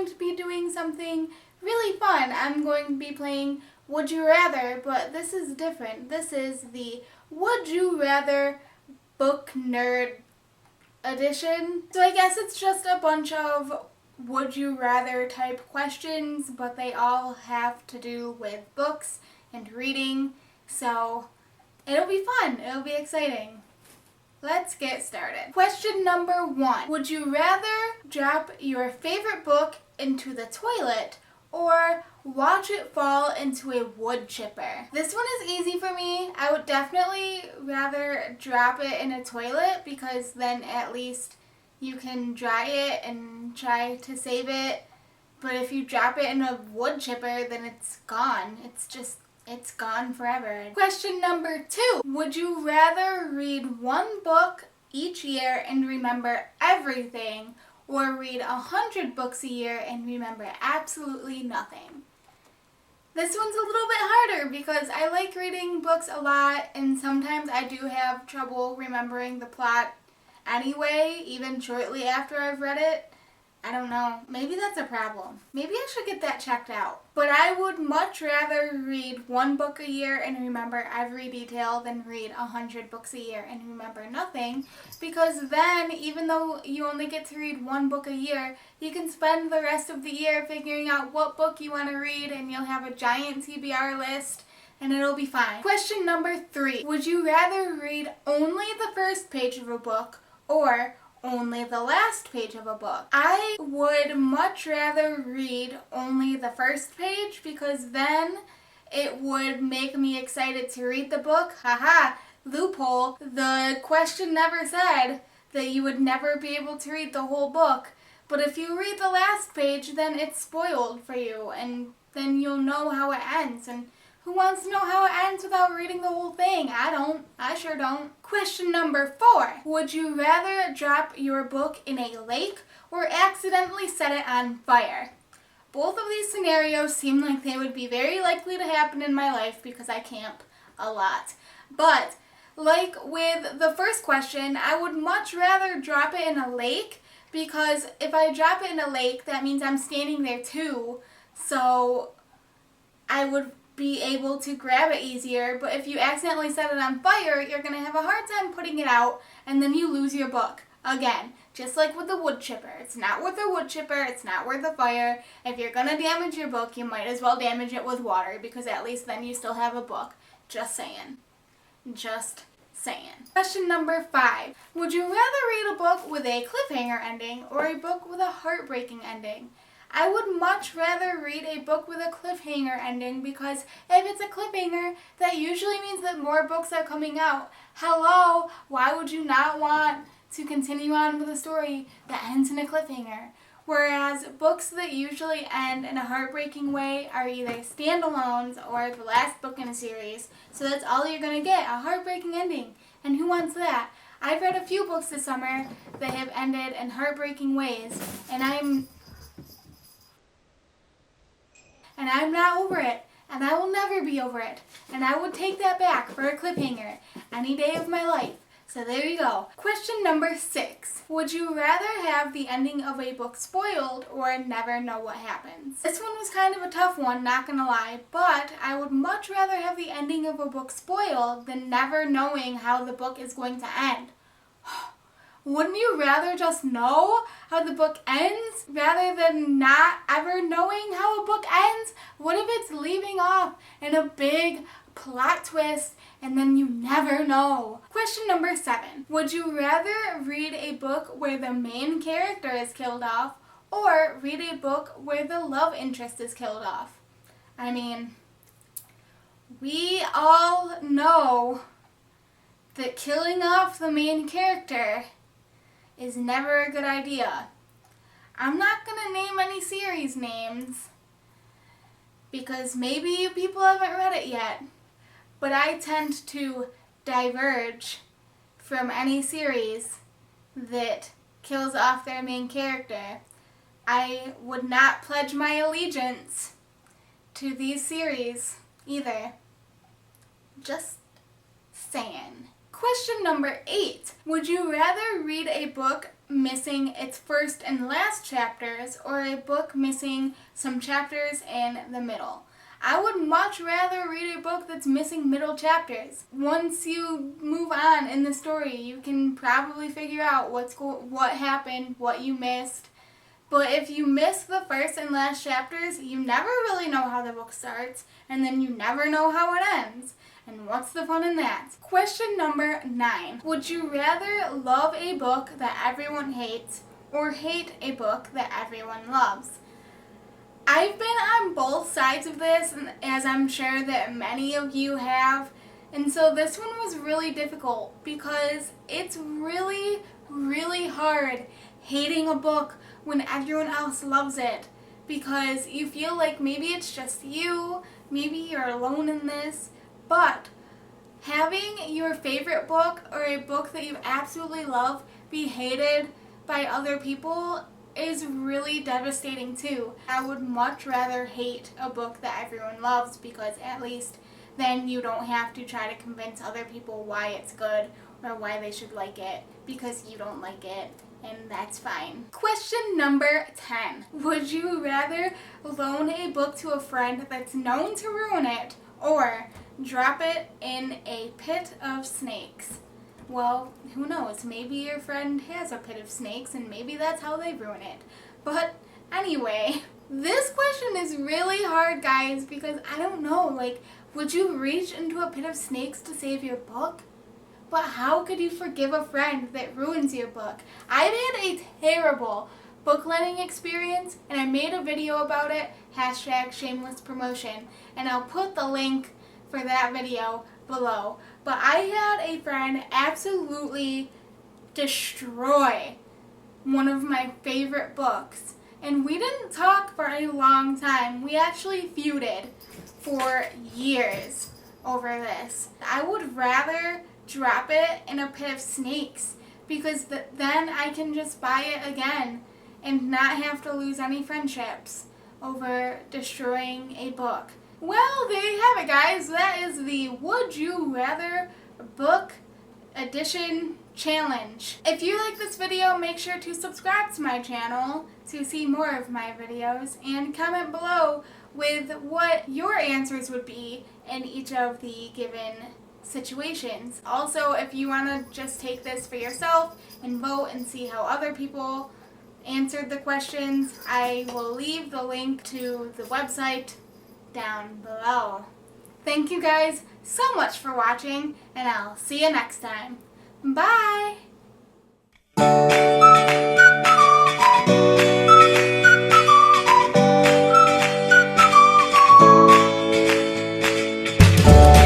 to be doing something really fun. I'm going to be playing Would You Rather, but this is different. This is the Would You Rather Book Nerd edition. So I guess it's just a bunch of would you rather type questions, but they all have to do with books and reading. So it'll be fun. It'll be exciting. Let's get started. Question number 1. Would you rather drop your favorite book into the toilet or watch it fall into a wood chipper? This one is easy for me. I would definitely rather drop it in a toilet because then at least you can dry it and try to save it. But if you drop it in a wood chipper, then it's gone. It's gone forever. Question number 2. Would you rather read one book each year and remember everything, or read 100 books a year and remember absolutely nothing? This one's a little bit harder because I like reading books a lot, and sometimes I do have trouble remembering the plot anyway, even shortly after I've read it. I don't know. Maybe that's a problem. Maybe I should get that checked out. But I would much rather read one book a year and remember every detail than read 100 books a year and remember nothing, because then, even though you only get to read one book a year, you can spend the rest of the year figuring out what book you want to read, and you'll have a giant TBR list, and it'll be fine. Question number 3. Would you rather read only the first page of a book or only the last page of a book? I would much rather read only the first page because then it would make me excited to read the book. Haha, loophole. The question never said that you would never be able to read the whole book. But if you read the last page, then it's spoiled for you, and then you'll know how it ends. And who wants to know how it ends without reading the whole thing? I don't. I sure don't. Question number 4. Would you rather drop your book in a lake or accidentally set it on fire? Both of these scenarios seem like they would be very likely to happen in my life because I camp a lot. But like with the first question, I would much rather drop it in a lake, because if I drop it in a lake, that means I'm standing there too. So I would be able to grab it easier. But if you accidentally set it on fire, you're going to have a hard time putting it out, and then you lose your book. Again, just like with the wood chipper. It's not worth the wood chipper, it's not worth the fire. If you're going to damage your book, you might as well damage it with water, because at least then you still have a book. Just saying. Just saying. Question number 5. Would you rather read a book with a cliffhanger ending or a book with a heartbreaking ending? I would much rather read a book with a cliffhanger ending, because if it's a cliffhanger, that usually means that more books are coming out. Hello, why would you not want to continue on with a story that ends in a cliffhanger? Whereas books that usually end in a heartbreaking way are either standalones or the last book in a series. So that's all you're going to get, a heartbreaking ending. And who wants that? I've read a few books this summer that have ended in heartbreaking ways, and I'm not over it, and I will never be over it, and I would take that back for a cliffhanger any day of my life. So there you go. Question number 6. Would you rather have the ending of a book spoiled or never know what happens? This one was kind of a tough one, not gonna lie, but I would much rather have the ending of a book spoiled than never knowing how the book is going to end. Wouldn't you rather just know how the book ends rather than not ever knowing how a book ends? What if it's leaving off in a big plot twist and then you never know? Question number 7. Would you rather read a book where the main character is killed off or read a book where the love interest is killed off? I mean, we all know that killing off the main character is never a good idea. I'm not going to name any series names because maybe you people haven't read it yet, but I tend to diverge from any series that kills off their main character. I would not pledge my allegiance to these series either. Just saying. Question number 8. Would you rather read a book missing its first and last chapters, or a book missing some chapters in the middle. I would much rather read a book that's missing middle chapters. Once you move on in the story, you can probably figure out what happened, what you missed. But if you miss the first and last chapters, you never really know how the book starts, and then you never know how it ends. And what's the fun in that? Question number 9. Would you rather love a book that everyone hates or hate a book that everyone loves? I've been on both sides of this, as I'm sure that many of you have. And so this one was really difficult because it's really, really hard hating a book when everyone else loves it, because you feel like maybe it's just you, maybe you're alone in this, but having your favorite book or a book that you absolutely love be hated by other people is really devastating too. I would much rather hate a book that everyone loves, because at least then you don't have to try to convince other people why it's good or why they should like it, because you don't like it. And that's fine. Question number 10. Would you rather loan a book to a friend that's known to ruin it, or drop it in a pit of snakes? Well, who knows? Maybe your friend has a pit of snakes and maybe that's how they ruin it. But anyway, this question is really hard, guys, because I don't know, like, would you reach into a pit of snakes to save your book? But how could you forgive a friend that ruins your book? I've had a terrible book lending experience, and I made a video about it, #shameless promotion, and I'll put the link for that video below. But I had a friend absolutely destroy one of my favorite books, and we didn't talk for a long time. We actually feuded for years over this. I would rather drop it in a pit of snakes, because then I can just buy it again and not have to lose any friendships over destroying a book. Well, there you have it, guys. That is the Would You Rather book edition challenge. If you like this video, make sure to subscribe to my channel to see more of my videos, and comment below with what your answers would be in each of the given situations. Also, if you want to just take this for yourself and vote and see how other people answered the questions, I will leave the link to the website down below. Thank you guys so much for watching, and I'll see you next time. Bye!